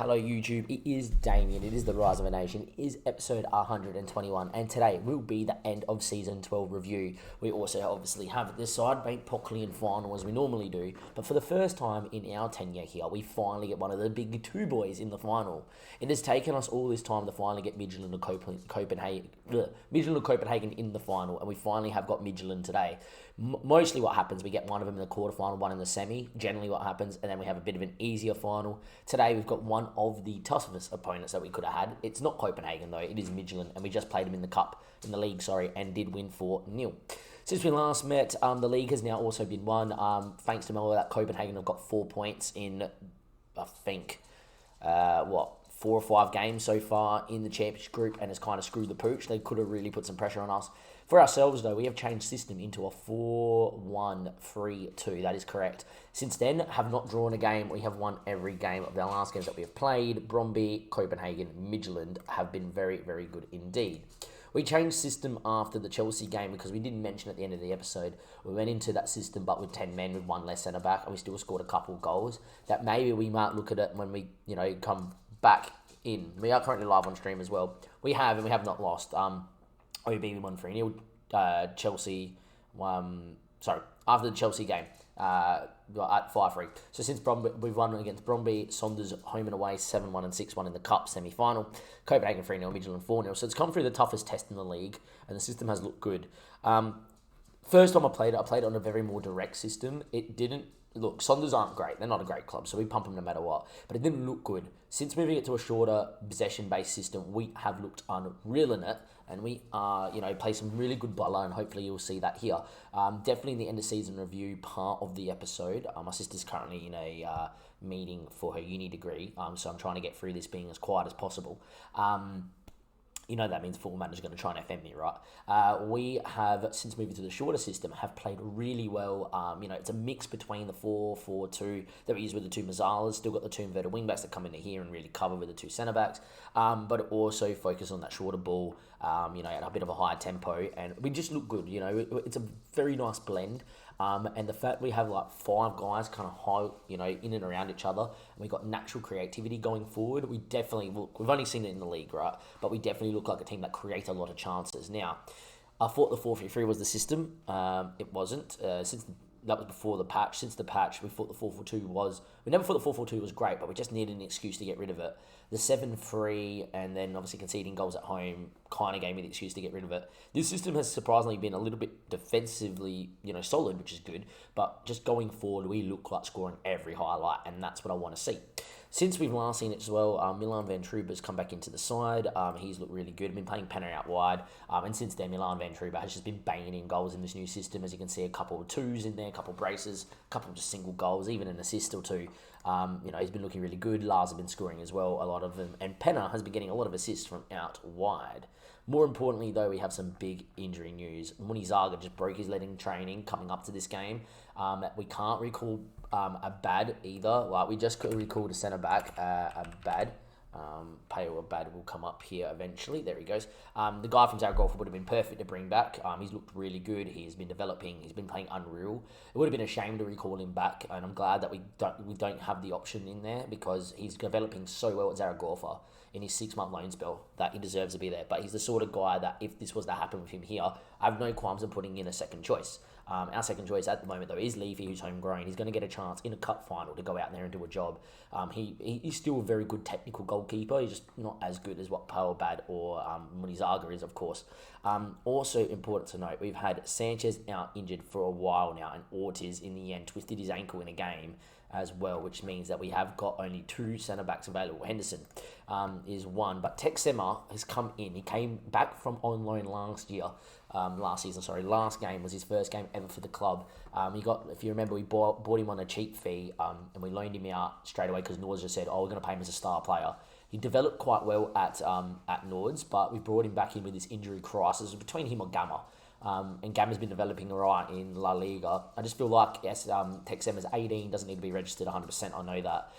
Hello YouTube, it is Damien, it is the Rise of a Nation, it is episode 121, and today will be the end of season 12 review. We also obviously have this side mate Pocklian final as we normally do, but for the first time in our tenure here, we finally get one of the big two boys in the final. It has taken us all this time to finally get Midtjylland and Copenhagen in the final, and we finally have got Midtjylland today. Mostly what happens, we get one of them in the quarterfinal, one in the semi, generally what happens, and then we have a bit of an easier final. Today we've got one of the toughest opponents that we could have had. It's not Copenhagen though, it is Midtjylland, and we just played them in the league, and did win 4-0. Since we last met, the league has now also been won, thanks to Melo, that Copenhagen have got 4 points in, I think, 4 or 5 games so far in the championship group, and has kind of screwed the pooch. They could have really put some pressure on us. For ourselves, though, we have changed system into a 4-1-3-2. That is correct. Since then, have not drawn a game. We have won every game of our last games that we have played. Brøndby, Copenhagen, Midtjylland have been very, very good indeed. We changed system after the Chelsea game because we didn't mention at the end of the episode. We went into that system, but with 10 men, with one less centre back, and we still scored a couple of goals. That maybe we might look at it when we, come back in. We are currently live on stream as well. We have not lost. OB we won 3-0. Chelsea, after the Chelsea game, at 5-3. So since Brøndby, we've won against Brøndby, Saunders home and away, 7-1 and 6-1 in the Cup semi-final. Copenhagen 3-0, Midtjylland 4-0. So it's come through the toughest test in the league, and the system has looked good. First time I played it on a very more direct system. It didn't look, Saunders aren't great. They're not a great club, so we pump them no matter what. But it didn't look good. Since moving it to a shorter possession-based system, we have looked unreal in it, and we are, play some really good bola, and hopefully you'll see that here. Definitely in the end of season review part of the episode. My sister's currently in a meeting for her uni degree, so I'm trying to get through this being as quiet as possible. That means Football Manager's going to try and FM me, right? We have, since moving to the shorter system, have played really well. It's a mix between the 4-4-2 that we use with the two Mazzalas, still got the two inverted wing-backs that come into here and really cover with the two centre-backs, but also focus on that shorter ball, at a bit of a higher tempo, and we just look good, It's a very nice blend. And the fact we have like 5 guys kind of high, in and around each other, and we've got natural creativity going forward, we definitely look, we've only seen it in the league, right? But we definitely look like a team that creates a lot of chances. Now, I thought the 4-3-3 was the system. It wasn't. That was before the patch. Since the patch, we thought the 4-4-2 was... We never thought the 4-4-2 was great, but we just needed an excuse to get rid of it. The 7-3, and then obviously conceding goals at home, kind of gave me the excuse to get rid of it. This system has surprisingly been a little bit defensively, solid, which is good. But just going forward, we look like scoring every highlight, and that's what I want to see. Since we've last seen it as well, Milan Van Truber's come back into the side. He's looked really good. Been playing Penner out wide. And since then, Milan Van Truber has just been banging in goals in this new system. As you can see, a couple of twos in there, a couple of braces, a couple of just single goals, even an assist or two. He's been looking really good. Lars have been scoring as well, a lot of them. And Penner has been getting a lot of assists from out wide. More importantly, though, we have some big injury news. Muni Zaga just broke his leg in training coming up to this game. We can't recall Abad either. Like, we just recalled a centre-back, Abad. Peo Abad will come up here eventually. There he goes. The guy from Zaragoza would have been perfect to bring back. He's looked really good. He's been developing. He's been playing unreal. It would have been a shame to recall him back, and I'm glad that we don't have the option in there because he's developing so well at Zaragoza in his 6-month loan spell that he deserves to be there. But he's the sort of guy that if this was to happen with him here, I have no qualms in putting in a second choice. Our second choice at the moment, though, is Leafy, who's homegrown. He's going to get a chance in a cup final to go out there and do a job. He's still a very good technical goalkeeper. He's just not as good as what Pao Bad or Munizaga is, of course. Also important to note, we've had Sanchez out injured for a while now, and Ortiz, in the end, twisted his ankle in a game as well, which means that we have got only 2 centre-backs available. Henderson is one, but Texema has come in. He came back from on loan last game was his first game ever for the club. If you remember, we bought him on a cheap fee, and we loaned him out straight away because Nords just said, we're going to pay him as a star player. He developed quite well at Nords, but we brought him back in with this injury crisis between him or Gamma. And Gamma's been developing right in La Liga. I just feel like, yes, Texema's 18, doesn't need to be registered 100%, I know that.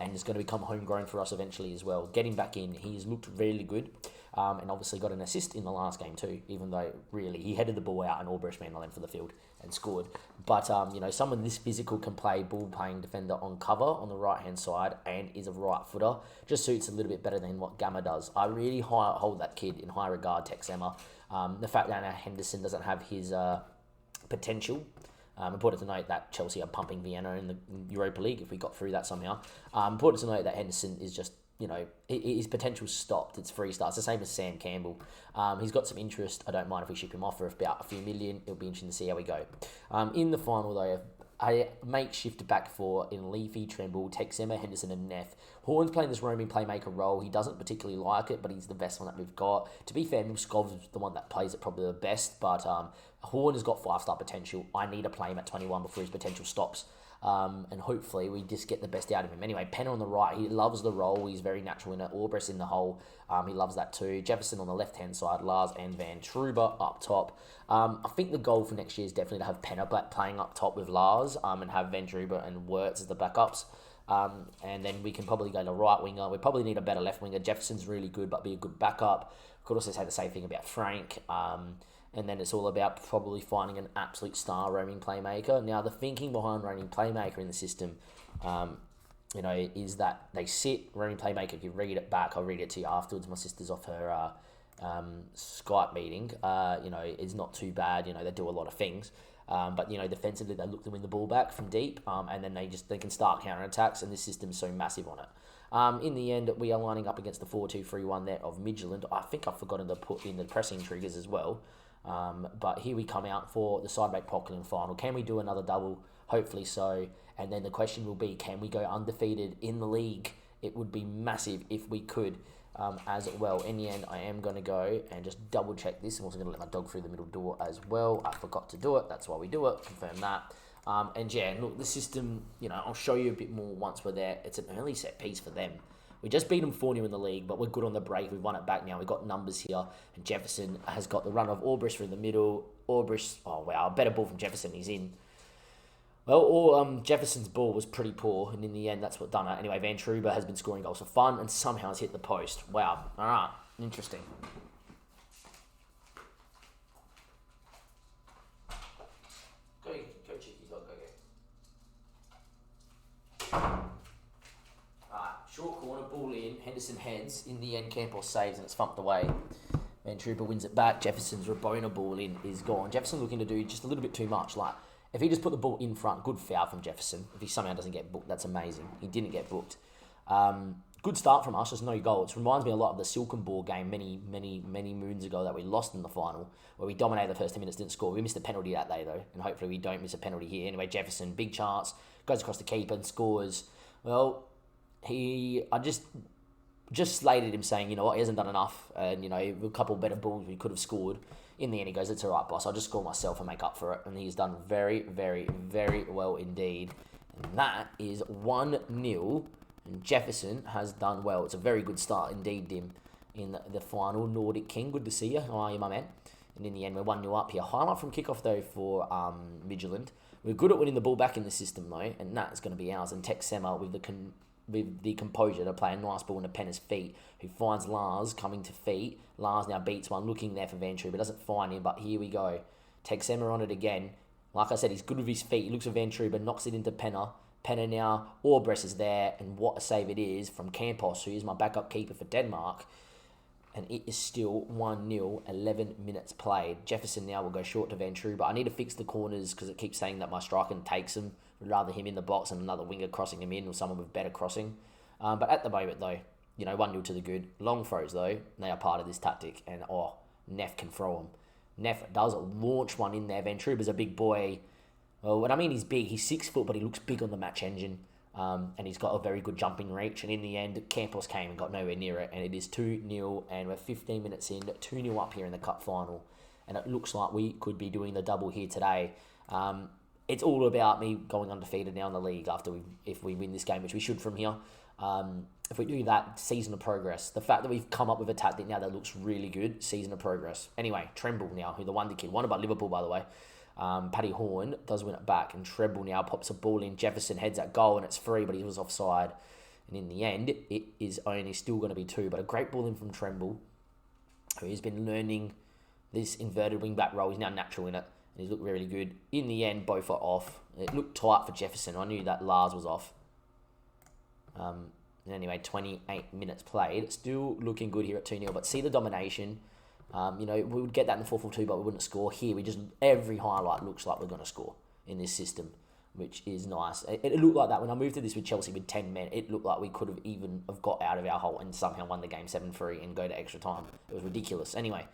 And is going to become homegrown for us eventually as well. Getting back in, he's looked really good. And obviously got an assist in the last game too, even though really he headed the ball out and Albrecht ran the length of the field and scored. But, someone this physical can play ball-playing defender on cover on the right-hand side and is a right footer. Just suits a little bit better than what Gamma does. I really hold that kid in high regard, Tex Emma. The fact that Henderson doesn't have his potential. Important to note that Chelsea are pumping Vienna in the Europa League if we got through that somehow. Important to note that Henderson is just, his potential stopped. It's 3 stars. The same as Sam Campbell. He's got some interest. I don't mind if we ship him off for about a few million. It'll be interesting to see how we go. In the final, though, a makeshift back four in Leafy, Tremble, Tex Emma, Henderson and Neff. Horn's playing this roaming playmaker role. He doesn't particularly like it, but he's the best one that we've got. To be fair, Mskov's the one that plays it probably the best, but Horn has got 5-star potential. I need to play him at 21 before his potential stops. And hopefully we just get the best out of him. Anyway, Penner on the right, he loves the role. He's very natural in it. Albrecht in the hole, he loves that too. Jefferson on the left-hand side, Lars and Van Truber up top. I think the goal for next year is definitely to have Penner playing up top with Lars and have Van Truber and Wirtz as the backups. And then we can probably go to right winger. We probably need a better left winger. Jefferson's really good, but be a good backup. Could also say the same thing about Frank. And then it's all about probably finding an absolute star roaming playmaker. Now, the thinking behind roaming playmaker in the system, is that they sit roaming playmaker. If you read it back, I'll read it to you afterwards. My sister's off her Skype meeting. It's not too bad. They do a lot of things. But defensively, they look to win the ball back from deep, and then they can start counterattacks, and this system's so massive on it. In the end, we are lining up against the 4-2-3-1 there of Midtjylland. I think I've forgotten to put in the pressing triggers as well. But here we come out for the sidebreak Pockling final. Can we do another double? Hopefully so. And then the question will be, can we go undefeated in the league? It would be massive if we could as well. In the end, I am going to go and just double check this. I'm also going to let my dog through the middle door as well. I forgot to do it. That's why we do it. Confirm that. Look, the system, I'll show you a bit more once we're there. It's an early set piece for them. We just beat them 4-0 in the league, but we're good on the break. We've won it back now. We've got numbers here. And Jefferson has got the run of Albrecht through the middle. Albrecht, oh wow, a better ball from Jefferson. He's in. Well, Jefferson's ball was pretty poor, and in the end, that's what done it. Anyway, Van Truber has been scoring goals for fun, and somehow has hit the post. Wow. All right. Interesting. Go cheeky dog, go. Short corner, ball in, Henderson heads. In the end, Campbell saves and it's thumped away. Van Truber wins it back. Jefferson's Rabona ball in is gone. Jefferson looking to do just a little bit too much. Like, if he just put the ball in front, good foul from Jefferson. If he somehow doesn't get booked, that's amazing. He didn't get booked. Good start from us, just no goal. It reminds me a lot of the Silken Ball game many moons ago that we lost in the final, where we dominated the first 10 minutes, didn't score. We missed a penalty that day, though, and hopefully we don't miss a penalty here. Anyway, Jefferson, big chance, goes across the keeper and scores. Well, I just slated him saying, he hasn't done enough, and, a couple better balls we could have scored. In the end, he goes, it's all right, boss. I'll just score myself and make up for it. And he's done very, very, very well indeed. And that is 1-0. And Jefferson has done well. It's a very good start indeed, Dim, in the final. Nordic King, good to see you. How are you, my man? And in the end, we're 1-0 up here. Highlight from kickoff, though, for Midtjylland. We're good at winning the ball back in the system, though, and that's going to be ours. And Tex Sema with the composure to play a nice ball into Penner's feet, who finds Lars coming to feet. Lars now beats one, looking there for Van Truber, but doesn't find him, but here we go. Tex Sema on it again. Like I said, he's good with his feet. He looks for Van Truber, knocks it into Penner. Penner now, Albrecht is there, and what a save it is from Campos, who is my backup keeper for Denmark. And it is still 1-0, 11 minutes played. Jefferson now will go short to Van Truber. I need to fix the corners because it keeps saying that my striker takes them. Rather him in the box and another winger crossing him in, or someone with better crossing. But at the moment, though, 1-0 to the good. Long throws, though, they are part of this tactic. And, Neff can throw them. Neff does launch one in there. Van Truber's a big boy. Well, when I mean he's big, he's 6 foot, but he looks big on the match engine. And he's got a very good jumping reach. And in the end, Campos came and got nowhere near it. And it is 2-0, and we're 15 minutes in, 2-0 up here in the cup final. And it looks like we could be doing the double here today. It's all about me going undefeated now in the league if we win this game, which we should from here. If we do that, season of progress. The fact that we've come up with a tactic now that looks really good, season of progress. Anyway, Tremble now, who the wonder kid, won by Liverpool, by the way. Paddy Horn does win it back, and Tremble now pops a ball in. Jefferson heads that goal, and it's free, but he was offside. And in the end, it is only still going to be 2, but a great ball in from Tremble. He's been learning this inverted wing-back role. He's now natural in it, and he's looked really good. In the end, both are off. It looked tight for Jefferson. I knew that Lars was off. Anyway, 28 minutes played. Still looking good here at 2-0, but see the domination. We would get that in the 4-4-2, but we wouldn't score. Here, every highlight looks like we're going to score in this system, which is nice. It looked like that when I moved to this with Chelsea with 10 men. It looked like we could have got out of our hole and somehow won the game 7-3 and go to extra time. It was ridiculous. Anyway,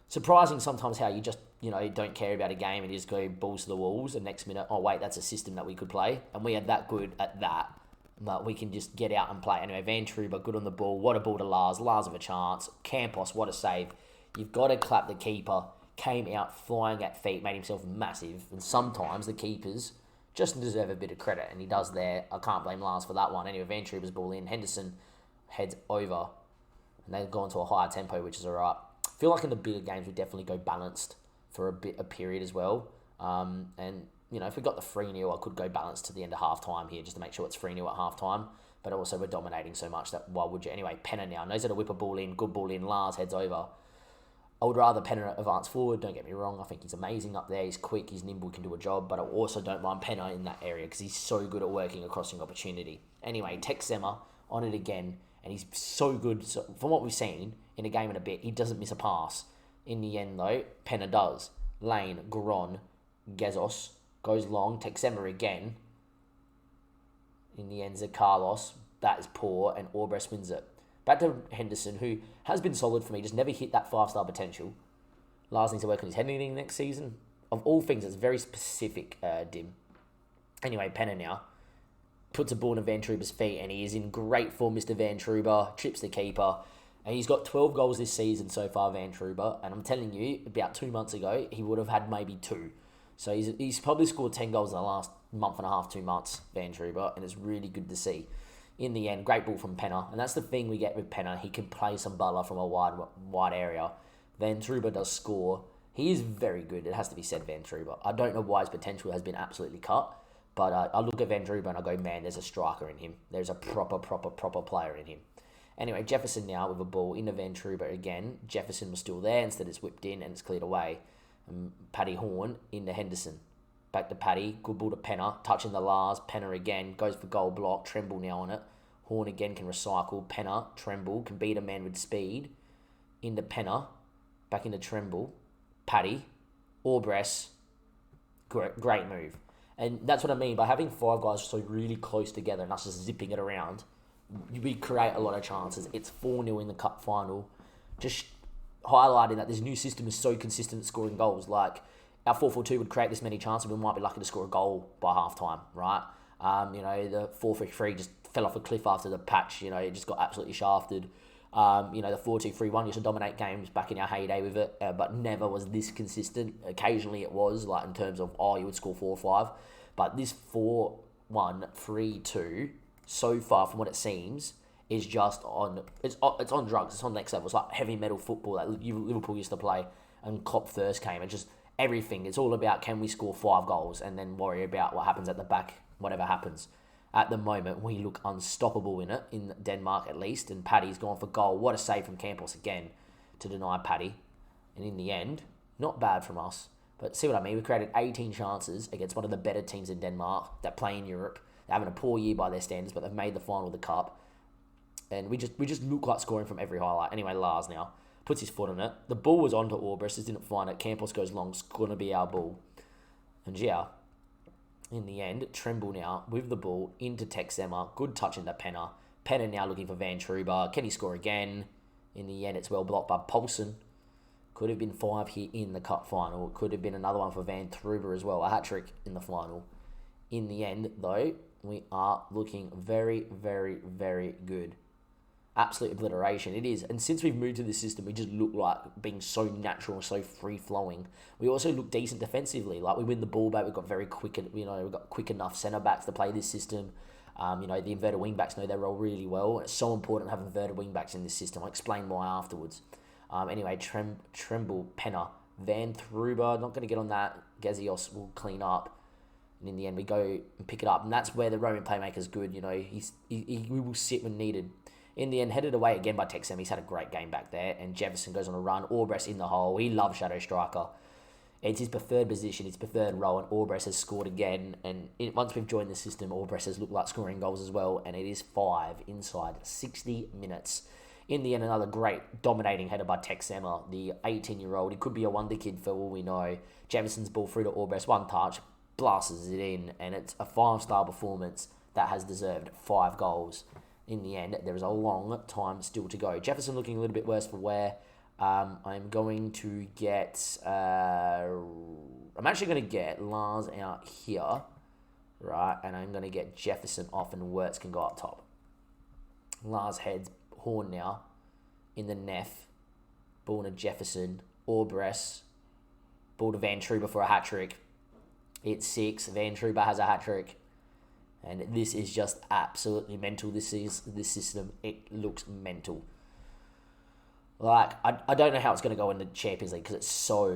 surprising sometimes how you just, don't care about a game and you just go balls to the walls. And next minute, oh wait, that's a system that we could play. And we had that good at that. But we can just get out and play. Anyway, Van Truber, good on the ball. What a ball to Lars. Lars of a chance. Campos, what a save. You've got to clap the keeper. Came out flying at feet, made himself massive. And sometimes the keepers just deserve a bit of credit. And he does there. I can't blame Lars for that one. Anyway, Van Truber's ball in. Henderson heads over. And they've gone to a higher tempo, which is all right. I feel like in the bigger games, we definitely go balanced for a period as well. If we got the 3-0, I could go balanced to the end of half-time here just to make sure it's 3-0 at half-time. But also we're dominating so much that why would you? Anyway, Penner now knows how to whip a ball in. Good ball in. Lars heads over. I would rather Penner advance forward. Don't get me wrong. I think he's amazing up there. He's quick. He's nimble. He can do a job. But I also don't mind Penner in that area because he's so good at working a crossing opportunity. Anyway, Texema on it again. And he's so good. So from what we've seen in a game and a bit, he doesn't miss a pass. In the end, though, Penner does. Lane, Garon, Gezos. Goes long, Texema again. In the end, Carlos. That is poor, and Orbres wins it. Back to Henderson, who has been solid for me, just never hit that 5-star potential. Lars needs to work on his heading next season. Of all things, it's very specific, Dim. Anyway, Penner now puts a ball in Van Truber's feet, and he is in great form, Mr. Van Truber. Trips the keeper. And he's got 12 goals this season so far, Van Truber. And I'm telling you, about 2 months ago, he would have had maybe 2. So he's probably scored 10 goals in the last month and a half, 2 months, Van Truber, and it's really good to see. In the end, great ball from Penner, and that's the thing we get with Penner. He can play some baller from a wide area. Van Truber does score. He is very good, it has to be said, Van Truber. I don't know why his potential has been absolutely cut, but I look at Van Truber and I go, man, there's a striker in him. There's a proper player in him. Anyway, Jefferson now with a ball into Van Truber again. Jefferson was still there, instead it's whipped in and it's cleared away. Paddy Horn into Henderson. Back to Paddy. Good ball to Penner. Touching the Lars. Penner again. Goes for goal block. Tremble now on it. Horn again can recycle. Penner. Tremble. Can beat a man with speed. Into Penner. Back into Tremble. Paddy. Orbres. Great move. And that's what I mean by having 5 guys so really close together and us just zipping it around. We create a lot of chances. It's 4-0 in the cup final. Just highlighting that this new system is so consistent at scoring goals. Like, our 4-4-2 would create this many chances, we might be lucky to score a goal by half-time, right? The 4-3-3 just fell off a cliff after the patch, it just got absolutely shafted. The 4-2-3-1 used to dominate games back in our heyday with it, but never was this consistent. Occasionally it was, like in terms of, you would score 4 or 5. But this 4-1-3-2, so far from what it seems, is just on drugs. It's on next level. It's like heavy metal football that Liverpool used to play and Klopp first came. It's just everything. It's all about, can we score 5 goals and then worry about what happens at the back, whatever happens. At the moment, we look unstoppable in it, in Denmark at least, and Paddy's gone for goal. What a save from Campbell again to deny Paddy. And in the end, not bad from us. But see what I mean? We created 18 chances against one of the better teams in Denmark that play in Europe. They're having a poor year by their standards, but they've made the final of the cup. And we just look like scoring from every highlight. Anyway, Lars now puts his foot on it. The ball was onto Orbres, just didn't find it. Campos goes long, it's going to be our ball. And yeah, in the end, Tremble now with the ball into Texema. Good touch into Penner. Penner now looking for Van Truber. Can he score again? In the end, it's well blocked by Poulsen. Could have been 5 here in the cup final. Could have been another one for Van Truber as well. A hat-trick in the final. In the end, though, we are looking very, very, very good. Absolute obliteration. It is. And since we've moved to this system, we just look like being so natural, so free-flowing. We also look decent defensively. Like, we win the ball back. We've got very quick, we've got quick enough centre-backs to play this system. The inverted wing-backs know their role really well. It's so important to have inverted wing-backs in this system. I'll explain why afterwards. Anyway, Tremble, Penner, Van Truber, not going to get on that. Gezios will clean up. And in the end, we go and pick it up. And that's where the Roman playmaker's good. We will sit when needed. In the end, headed away again by Texem. He's had a great game back there. And Jefferson goes on a run. Orbres in the hole. He loves Shadow Striker. It's his preferred position, his preferred role, and Orbres has scored again. And once we've joined the system, Orbres has looked like scoring goals as well. And it is 5 inside 60 minutes. In the end, another great dominating header by Texema, the 18-year-old. He could be a wonder kid for all we know. Jefferson's ball through to Orbres, one touch, blasts it in. And it's a 5-star performance that has deserved 5 goals. In the end, there is a long time still to go. Jefferson looking a little bit worse for wear. I'm going to get... I'm actually going to get Lars out here, right? And I'm going to get Jefferson off and Wirtz can go up top. Lars heads Horn now in the Neff. Ball to Jefferson. Orbres. Ball to Van Truber for a hat-trick. It's 6. Van Truber has a hat-trick. And this is just absolutely mental. This system. It looks mental. Like, I don't know how it's going to go in the Champions League because it's so,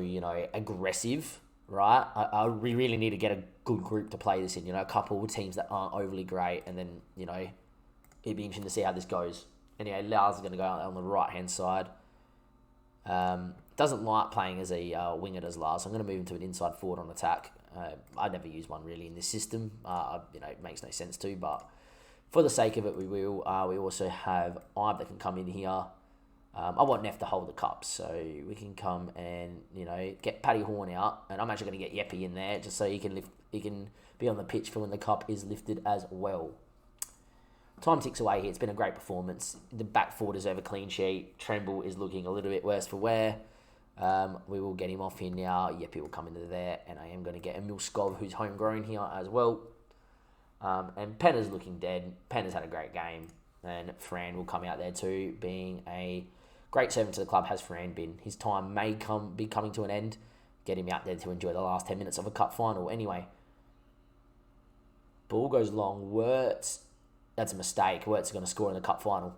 aggressive, right? We really need to get a good group to play this in, a couple of teams that aren't overly great. And then, it'd be interesting to see how this goes. Anyway, Lars is going to go out on the right-hand side. Doesn't like playing as a winger as Lars, so I'm going to move him to an inside forward on attack. I never use one really in this system. It makes no sense to, but for the sake of it, we will. We also have Ibe that can come in here. I want Neff to hold the cup, so we can come and get Paddy Horn out, and I'm actually going to get Yeppy in there just so he can be on the pitch for when the cup is lifted as well. Time ticks away here. It's been a great performance. The back four deserve a clean sheet. Tremble is looking a little bit worse for wear. We will get him off here now. Yeppy will come into there, and I am going to get Emil Skov, who's homegrown here as well. And Penner's looking dead. Penner's had a great game, and Fran will come out there too, being a great servant to the club. Has Fran been? His time may be coming to an end. Get him out there to enjoy the last 10 minutes of a cup final. Anyway, ball goes long. Wirtz. That's a mistake. Wirtz is going to score in the cup final.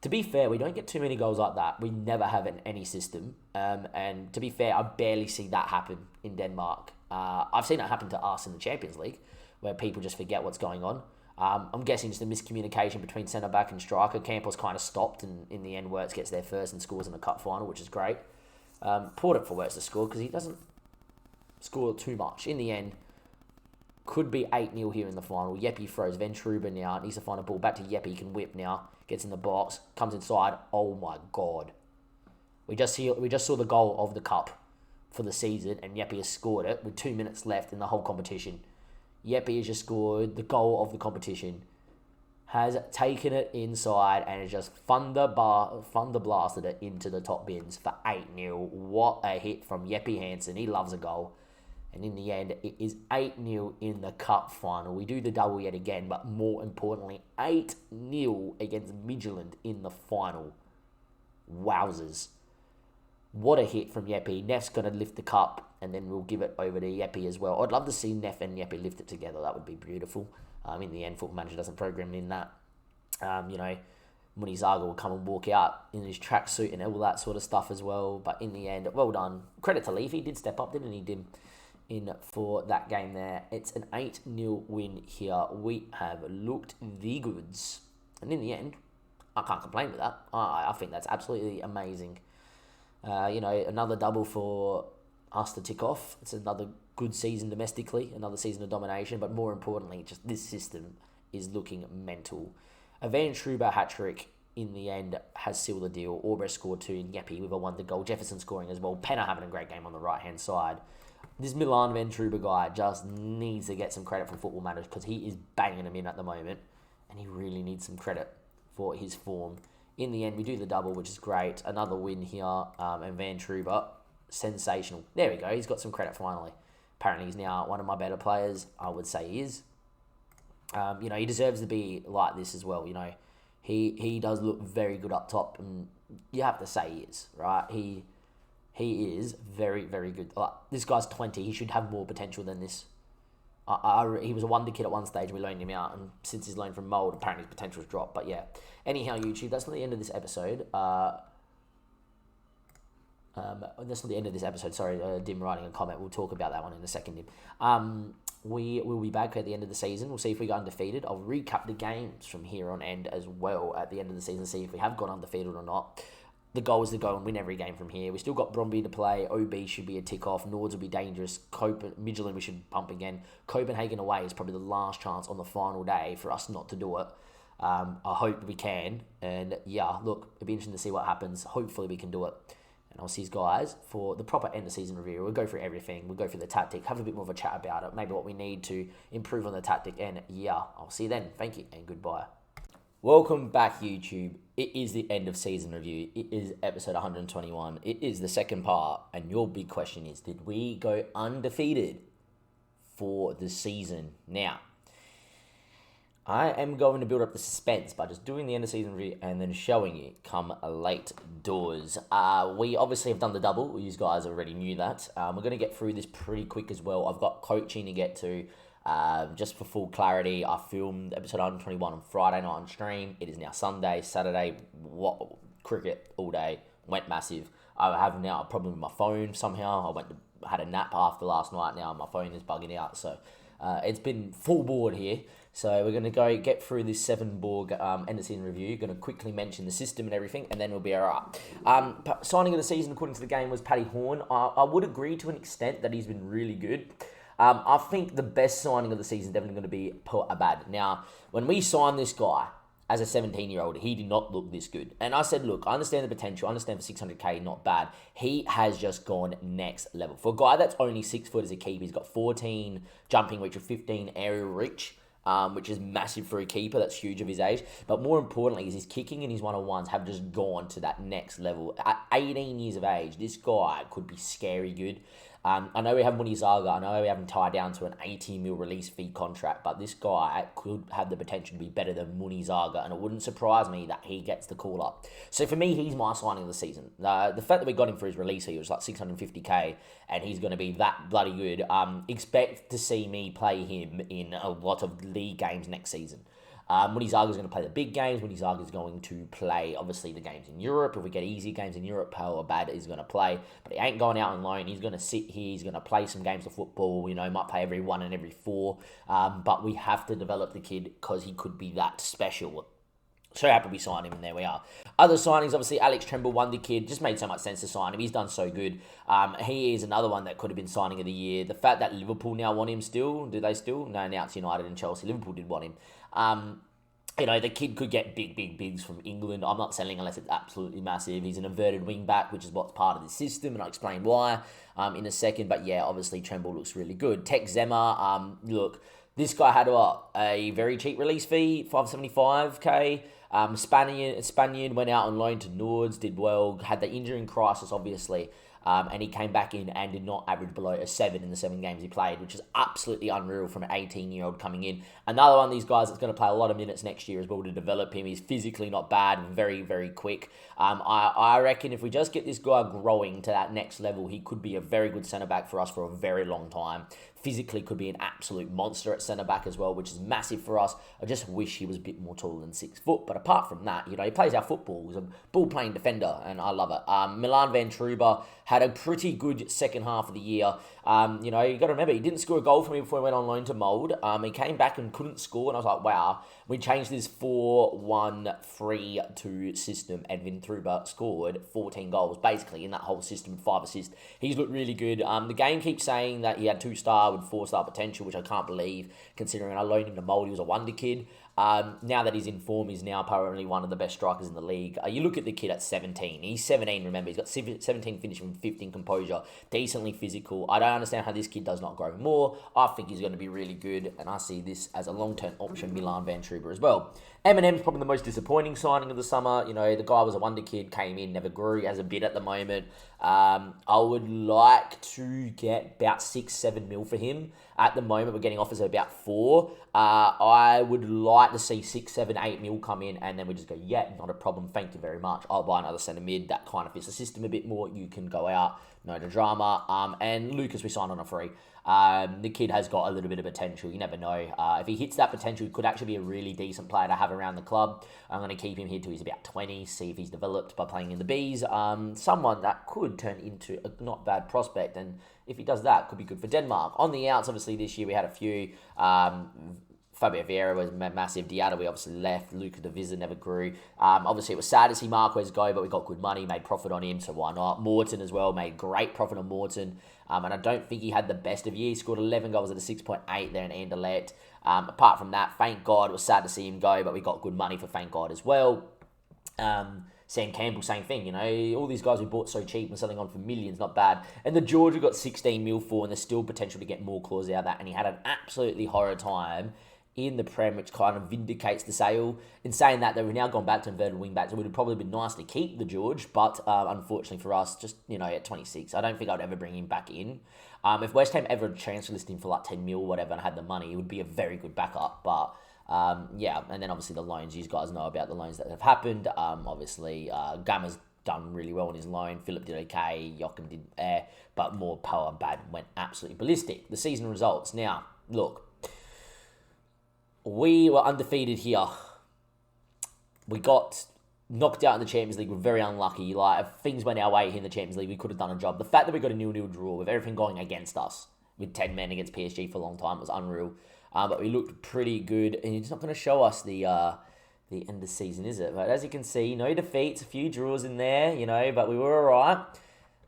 To be fair, we don't get too many goals like that. We never have in any system. And to be fair, I barely see that happen in Denmark. I've seen it happen to us in the Champions League, where people just forget what's going on. I'm guessing just a miscommunication between centre-back and striker. Campbell's kind of stopped, and in the end, Wirtz gets there first and scores in the cup final, which is great. Important for Wirtz to score, because he doesn't score too much. In the end, could be 8-0 here in the final. Yeppy throws. Ventruba now needs to find a ball. Back to Yeppy. He can whip now. Gets in the box. Comes inside. Oh my God. We just saw the goal of the cup for the season, and Yeppy has scored it with 2 minutes left in the whole competition. Yeppy has just scored the goal of the competition. Has taken it inside and has just thunder blasted it into the top bins for 8-0. What a hit from Yeppy Hansen. He loves a goal. And in the end, it is 8-0 in the cup final. We do the double yet again, but more importantly, 8-0 against Midtjylland in the final. Wowzers. What a hit from Yeppy. Neff's going to lift the cup, and then we'll give it over to Yeppy as well. I'd love to see Neff and Yeppy lift it together. That would be beautiful. In the end, Football Manager doesn't program in that. Munizaga will come and walk out in his tracksuit and all that sort of stuff as well. But in the end, well done. Credit to Leaf. He did step up, didn't he, Dim? In for that game there. It's an 8-0 win here. We have looked the goods. And in the end, I can't complain with that. I think that's absolutely amazing. Another double for us to tick off. It's another good season domestically, another season of domination, but more importantly, just this system is looking mental. A Van Truber hat-trick in the end has sealed the deal. Orbres scored 2 and Yeppy with a wonder goal. Jefferson scoring as well. Penner having a great game on the right-hand side. This Milan Van Truber guy just needs to get some credit from Football Manager because he is banging them in at the moment, and he really needs some credit for his form. In the end, we do the double, which is great. Another win here, and Van Truber, sensational. There we go. He's got some credit finally. Apparently, he's now one of my better players. I would say he is. He deserves to be like this as well. He does look very good up top, and you have to say he is, right? He is very, very good. This guy's 20. He should have more potential than this. He was a wonder kid at one stage. We loaned him out, and since he's loaned from Mould, apparently his potential's dropped. But yeah. Anyhow, YouTube, that's not the end of this episode. That's not the end of this episode. Sorry, Dim writing a comment. We'll talk about that one in a second, Dim. we will be back at the end of the season. We'll see if we got undefeated. I'll recap the games from here on end as well at the end of the season, see if we have gone undefeated or not. The goal is to go and win every game from here. We still got Bromby to play. OB should be a tick-off. Nords will be dangerous. Midtjylland we should bump again. Copenhagen away is probably the last chance on the final day for us not to do it. I hope we can. And yeah, look, it'll be interesting to see what happens. Hopefully we can do it. And I'll see you guys for the proper end of season review. We'll go through everything. We'll go through the tactic, have a bit more of a chat about it, maybe what we need to improve on the tactic. And yeah, I'll see you then. Thank you and goodbye. Welcome back, YouTube. It is the end of season review. It is episode 121. It is the second part. And your big question is, did we go undefeated for the season? Now, I am going to build up the suspense by just doing the end of season review and then showing you come late doors. We obviously have done the double. You guys already knew that. We're going to get through this pretty quick as well. I've got coaching to get to. Just for full clarity, I filmed episode 121 on Friday night on stream. It is now Sunday, Saturday, cricket all day. Went massive. I have now a problem with my phone somehow. Had a nap after last night. Now my phone is bugging out. So it's been full board here. So we're going to go get through this 7-Borg end of season review. Going to quickly mention the system and everything, and then we'll be all right. Signing of the season, according to the game, was Paddy Horn. I would agree to an extent that he's been really good. I think the best signing of the season is definitely going to be Port Abad. Now, when we signed this guy as a 17-year-old, he did not look this good. And I said, look, I understand the potential. I understand for 600k, not bad. He has just gone next level. For a guy that's only 6 foot as a keeper, he's got 14 jumping reach or 15 aerial reach, which is massive for a keeper. That's huge of his age. But more importantly, is his kicking and his one-on-ones have just gone to that next level. At 18 years of age, this guy could be scary good. I know we have Munizaga. I know we have him tied down to an 18 mil release fee contract, but this guy could have the potential to be better than Munizaga, and it wouldn't surprise me that he gets the call up. So for me, he's my signing of the season. The fact that we got him for his release fee was like 650k, and he's going to be that bloody good. Expect to see me play him in a lot of league games next season. Munizaga is going to play the big games. Munizaga is going to play, obviously, the games in Europe. If we get easy games in Europe, Pau Abad is going to play. But he ain't going out on loan. He's going to sit here. He's going to play some games of football. You know, might play every 1 and every 4. But we have to develop the kid because he could be that special. So happy we signed him, and there we are. Other signings, obviously, Alex Tremble, Wonder Kid, just made so much sense to sign him. He's done so good. He is another one that could have been signing of the year. The fact that Liverpool now want him still, do they still? No, now it's United and Chelsea. Liverpool did want him. You know, the kid could get big bigs from England. I'm not selling unless it's absolutely massive. He's an inverted wing back, which is what's part of the system, and I'll explain why in a second. But yeah, obviously Tremble looks really good. Tech Zema, look, this guy had a very cheap release fee, 575k. Spaniard went out on loan to Nords, did well, had the injury crisis, obviously. And he came back in and did not average below a 7 in the 7 games he played, which is absolutely unreal from an 18-year-old coming in. Another one of these guys that's going to play a lot of minutes next year as well to develop him. He's physically not bad, very, very quick. I reckon if we just get this guy growing to that next level, he could be a very good centre-back for us for a very long time. Physically could be an absolute monster at centre-back as well, which is massive for us. I just wish he was a bit more taller than 6 foot. But apart from that, you know, he plays our football. He's a ball-playing defender, and I love it. Milan Van Truba had a pretty good second half of the year. You know, you got to remember, he didn't score a goal for me before he went on loan to Mould. He came back and couldn't score, and I was like, wow. We changed this 4-1-3-2 system, and Van Truba scored 14 goals, basically, in that whole system, 5 assists. He's looked really good. The game keeps saying that he had 2-star with 4-star potential, which I can't believe, considering I loaned him to Mould. He was a wonder kid. Now that he's in form, he's now apparently one of the best strikers in the league. You look at the kid at 17. He's 17, remember. He's got 17 finishing, 15 composure, decently physical. I don't understand how this kid does not grow more. I think he's going to be really good, and I see this as a long-term option, Milan Van Truba as well. Eminem's probably the most disappointing signing of the summer. You know, the guy was a wonder kid, came in, never grew. He has a bid at the moment. I would like to get about 6-7 mil for him. At the moment, we're getting offers of about 4. I would like like to see 6, 7, 8 mil come in, and then we just go, yeah, not a problem, thank you very much. I'll buy another centre mid that kind of fits the system a bit more. You can go out, no drama. And Lucas, we signed on a free. The kid has got a little bit of potential. You never know. If he hits that potential, he could actually be a really decent player to have around the club. I'm going to keep him here till he's about 20, see if he's developed by playing in the Bs. Someone that could turn into a not bad prospect, and if he does that, could be good for Denmark. On the outs, obviously, this year we had a few. Fabio Vieira was massive. Diatta, we obviously left. Luca de Visa never grew. Obviously, it was sad to see Marquez go, but we got good money, made profit on him, so why not? Morton as well, made great profit on Morton. And I don't think he had the best of years. Scored 11 goals at a 6.8 there in Anderlecht. Apart from that, thank God, it was sad to see him go, but we got good money for thank God as well. Sam Campbell, same thing, you know, all these guys we bought so cheap and selling on for millions, not bad. And the George we got 16 mil for, and there's still potential to get more clause out of that, and he had an absolutely horror time in the Prem, which kind of vindicates the sale. In saying that, they've now gone back to inverted wing backs. It would have probably been nice to keep the George, but unfortunately for us, just, you know, at 26, I don't think I'd ever bring him back in. If West Ham ever transfer listed him for like 10 mil or whatever and had the money, it would be a very good backup. But yeah, and then obviously the loans, you guys know about the loans that have happened. Obviously, Gamma's done really well on his loan. Philip did okay. Joachim did but more power and bad went absolutely ballistic. The season results. Now, look, we were undefeated here. We got knocked out in the Champions League. We're very unlucky. Like, if things went our way here in the Champions League, we could have done a job. The fact that we got a 0-0 draw with everything going against us, with 10 men against PSG for a long time, was unreal. But we looked pretty good, and it's not going to show us the end of the season, is it? But as you can see, no defeats, a few draws in there, you know, but we were all right.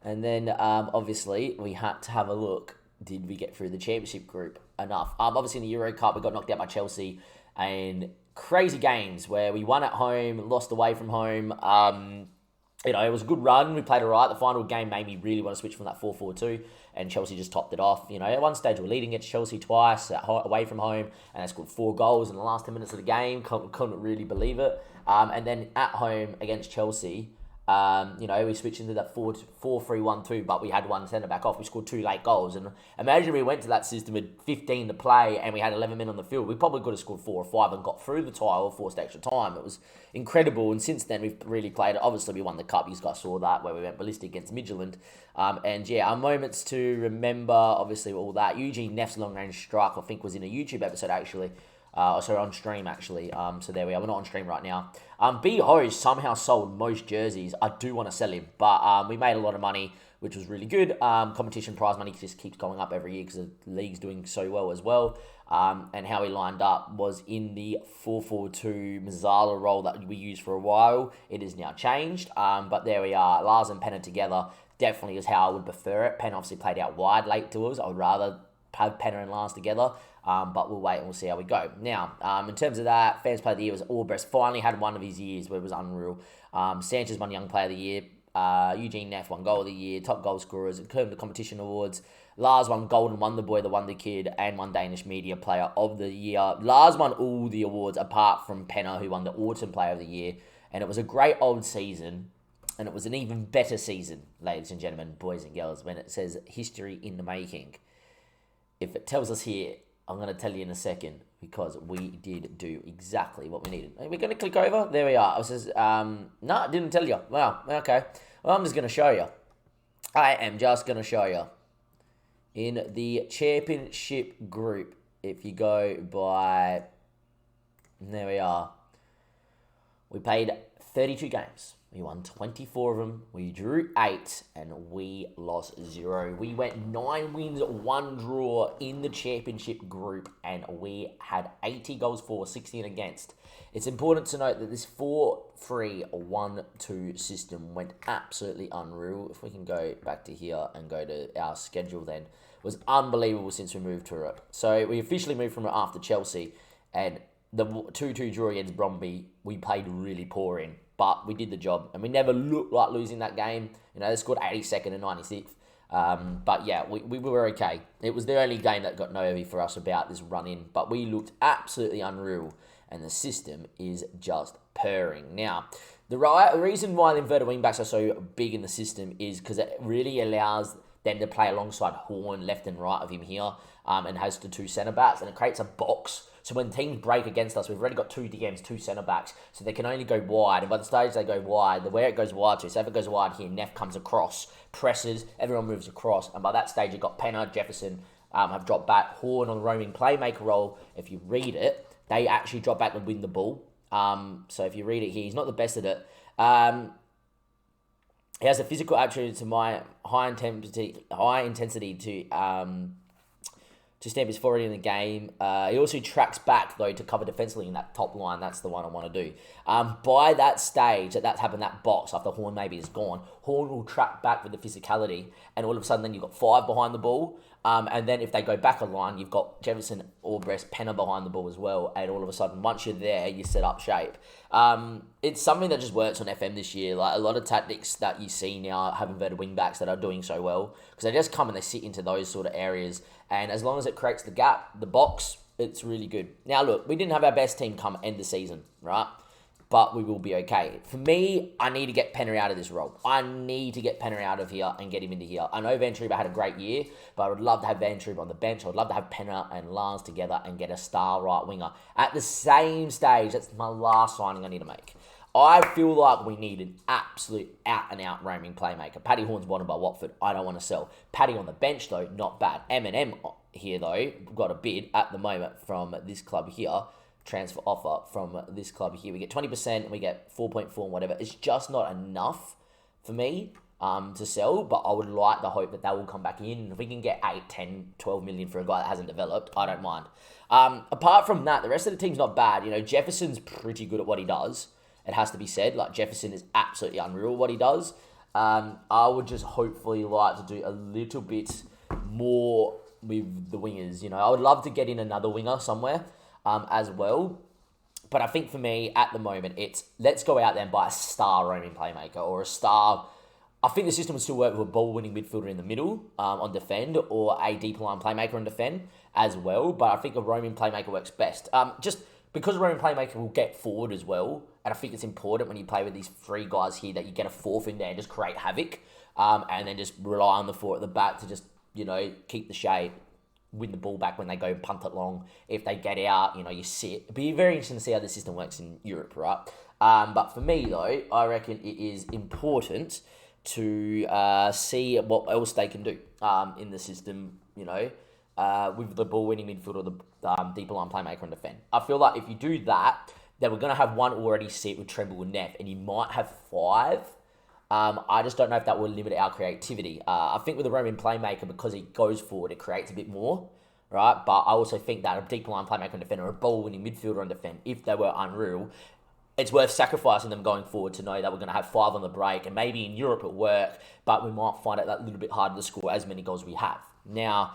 And then, obviously, we had to have a look. Did we get through the Championship group enough? Obviously, in the Euro Cup, we got knocked out by Chelsea, and crazy games where we won at home, lost away from home. You know, it was a good run. We played all right. The final game made me really want to switch from that 4-4-2, and Chelsea just topped it off. You know, at one stage, we're leading against Chelsea twice away from home, and they scored 4 goals in the last 10 minutes of the game. Couldn't really believe it. And then at home against Chelsea, you know, we switched into that 4-3-1-2, but we had one centre back off. We scored 2 late goals, and imagine we went to that system with 15 to play, and we had 11 men on the field. We probably could have scored 4 or 5 and got through the tie or forced extra time. It was incredible, and since then we've really played it. Obviously, we won the cup. You guys saw that where we went ballistic against Midtjylland. And yeah, our moments to remember. Obviously, all that. Eugene Neff's long range strike, I think, was in a YouTube episode actually. Sorry, on stream actually. So there we are. We're not on stream right now. B Hose somehow sold most jerseys. I do want to sell him, but we made a lot of money, which was really good. Competition prize money just keeps going up every year because the league's doing so well as well. And how he lined up was in the 4-4-2 Mazzala role that we used for a while. It is now changed, but there we are. Lars and Penna together definitely is how I would prefer it. Penna obviously played out wide late to us. I would rather have Penna and Lars together. But we'll wait and we'll see how we go. Now, in terms of that, Fans Player of the Year was Albrecht. Finally had one of his years where it was unreal. Sanchez won Young Player of the Year. Eugene Neff won Goal of the Year. Top Goal Scorers. It came to competition awards. Lars won Golden Wonder Boy, the Wonder Kid, and won Danish Media Player of the Year. Lars won all the awards apart from Penna, who won the Autumn Player of the Year. And it was a great old season. And it was an even better season, ladies and gentlemen, boys and girls, when it says history in the making. If it tells us here, I'm going to tell you in a second, because we did do exactly what we needed. Are we going to click over? There we are. It says, no, it didn't tell you. Wow, okay. Well, I'm just going to show you. I am just going to show you. In the Championship group, if you go by, there we are. We played 32 games. We won 24 of them. We drew 8 and we lost 0. We went 9 wins, 1 draw in the Championship group, and we had 80 goals for, 16 against. It's important to note that this 4-3-1-2 system went absolutely unreal. If we can go back to here and go to our schedule then, it was unbelievable since we moved to it. So we officially moved from it after Chelsea, and the 2-2 draw against Bromby, we played really poor in. But we did the job, and we never looked like losing that game. You know, they scored 82nd and 96th. But yeah, we were okay. It was the only game that got nervy for us about this run-in. But we looked absolutely unreal, and the system is just purring. Now, the reason why the inverted wingbacks are so big in the system is because it really allows them to play alongside Horn left and right of him here, and has the 2 centre-backs, and it creates a box So when teams break against us, we've already got 2 DMs, 2 centre-backs, so they can only go wide. And by the stage they go wide, where it goes wide to, so if it goes wide here, Neff comes across, presses, everyone moves across. And by that stage, you've got Penner, Jefferson, have dropped back. Horn on the roaming playmaker role, if you read it, they actually drop back and win the ball. So if you read it here, he's not the best at it. He has a physical attribute to my high intensity to stamp his forward in the game. He also tracks back, though, to cover defensively in that top line. That's the one I want to do. By that stage, that's happened, that box, after Horn maybe is gone, Horn will track back with the physicality, and all of a sudden then you've got 5 behind the ball. And then if they go back a line, you've got Jefferson, Orbrecht, Penner behind the ball as well. And all of a sudden, once you're there, you set up shape. It's something that just works on FM this year. Like a lot of tactics that you see now have inverted wing backs that are doing so well, because they just come and they sit into those sort of areas. And as long as it creates the gap, the box, it's really good. Now, look, we didn't have our best team come end the season, right? But we will be okay. For me, I need to get Penner out of this role. I need to get Penner out of here and get him into here. I know Van Truber had a great year, but I would love to have Van Truber on the bench. I would love to have Penner and Lance together and get a star right winger. At the same stage, that's my last signing I need to make. I feel like we need an absolute out-and-out roaming playmaker. Paddy Horn's wanted by Watford. I don't want to sell. Paddy on the bench, though, not bad. M&M here, though, got a bid at the moment from this club here. Transfer offer from this club here. We get 20%, we get 4.4 and whatever. It's just not enough for me to sell, but I would like the hope that they will come back in. If we can get 8, 10, 12 million for a guy that hasn't developed, I don't mind. Apart from that, the rest of the team's not bad. You know, Jefferson's pretty good at what he does. It has to be said. Like, Jefferson is absolutely unreal what he does. I would just hopefully like to do a little bit more with the wingers. You know, I would love to get in another winger somewhere as well. But I think for me, at the moment, it's let's go out there and buy a star roaming playmaker or a star. I think the system would still work with a ball-winning midfielder in the middle on defend, or a deep line playmaker on defend as well. But I think a roaming playmaker works best. Just because a roaming playmaker will get forward as well. And I think it's important when you play with these 3 guys here that you get a 4th in there and just create havoc. And then just rely on the 4 at the back to just, you know, keep the shape, win the ball back when they go and punt it long. If they get out, you know, you sit. It'd be very interesting to see how the system works in Europe, right? But for me, though, I reckon it is important to see what else they can do in the system, you know, with the ball-winning midfield or the deeper line playmaker and defend. I feel like if you do that, then we're going to have 1 already set with Tremble and Neff, and you might have 5. I just don't know if that will limit our creativity. I think with the roaming playmaker, because he goes forward, it creates a bit more, right? But I also think that a deep line playmaker and defender, or a ball-winning midfielder and defend, if they were unreal, it's worth sacrificing them going forward to know that we're going to have 5 on the break, and maybe in Europe it'll work, but we might find it that little bit harder to score as many goals we have. Now,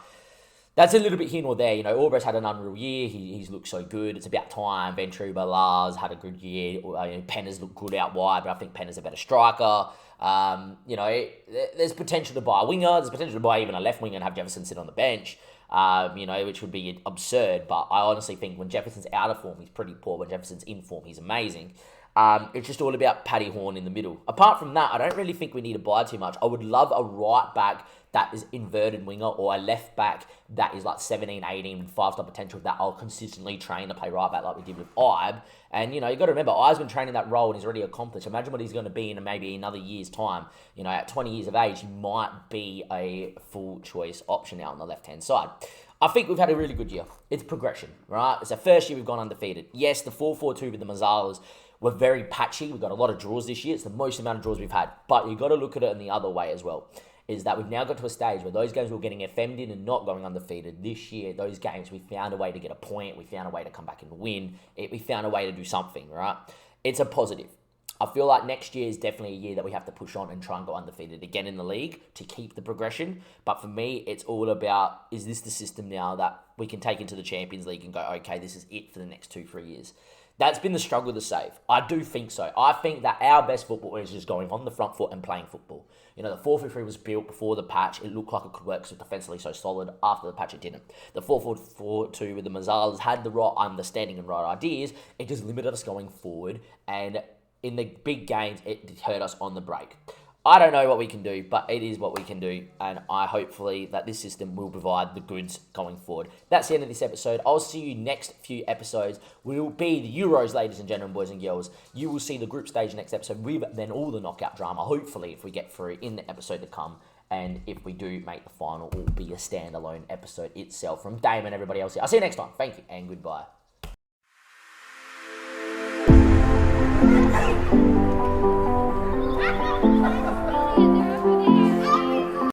that's a little bit here nor there. You know, Orbrecht had an unreal year. He's looked so good. It's about time. Ventruba, Lars had a good year. Penner's looked good out wide, but I think Penner's a better striker. You know, there's potential to buy a winger. There's potential to buy even a left winger and have Jefferson sit on the bench, you know, which would be absurd. But I honestly think when Jefferson's out of form, he's pretty poor. When Jefferson's in form, he's amazing. It's just all about Paddy Horn in the middle. Apart from that, I don't really think we need to buy too much. I would love a right back that is inverted winger, or a left back that is like 17, 18, 5-star potential that I'll consistently train to play right back like we did with Ibe. And, you know, you got to remember, Ibe's been training that role and he's already accomplished. Imagine what he's going to be in maybe another year's time. You know, at 20 years of age, he might be a full choice option out on the left-hand side. I think we've had a really good year. It's progression, right? It's our first year we've gone undefeated. Yes, the 4-4-2 with the Mazzalas were very patchy. We've got a lot of draws this year. It's the most amount of draws we've had. But you've got to look at it in the other way as well. Is that we've now got to a stage where those games we're getting FM'd in and not going undefeated. This year, those games, we found a way to get a point. We found a way to come back and win. We found a way to do something, right? It's a positive. I feel like next year is definitely a year that we have to push on and try and go undefeated again in the league to keep the progression. But for me, it's all about, is this the system now that we can take into the Champions League and go, okay, this is it for the next 2-3 years? That's been the struggle to save. I do think so. I think that our best football is just going on the front foot and playing football. You know, the 4-3-3 was built before the patch. It looked like it could work because it was defensively so solid. After the patch, it didn't. The 4-4-2 with the Mazzalas had the right understanding and right ideas. It just limited us going forward. And in the big games, it hurt us on the break. I don't know what we can do, but it is what we can do, and I hopefully that this system will provide the goods going forward. That's the end of this episode. I'll see you next few episodes. Will be the Euros, ladies and gentlemen, boys and girls. You will see the group stage next episode with then all the knockout drama, hopefully, if we get through in the episode to come. And if we do make the final, it will be a standalone episode itself. From Dame and everybody else here. I'll see you next time. Thank you and goodbye.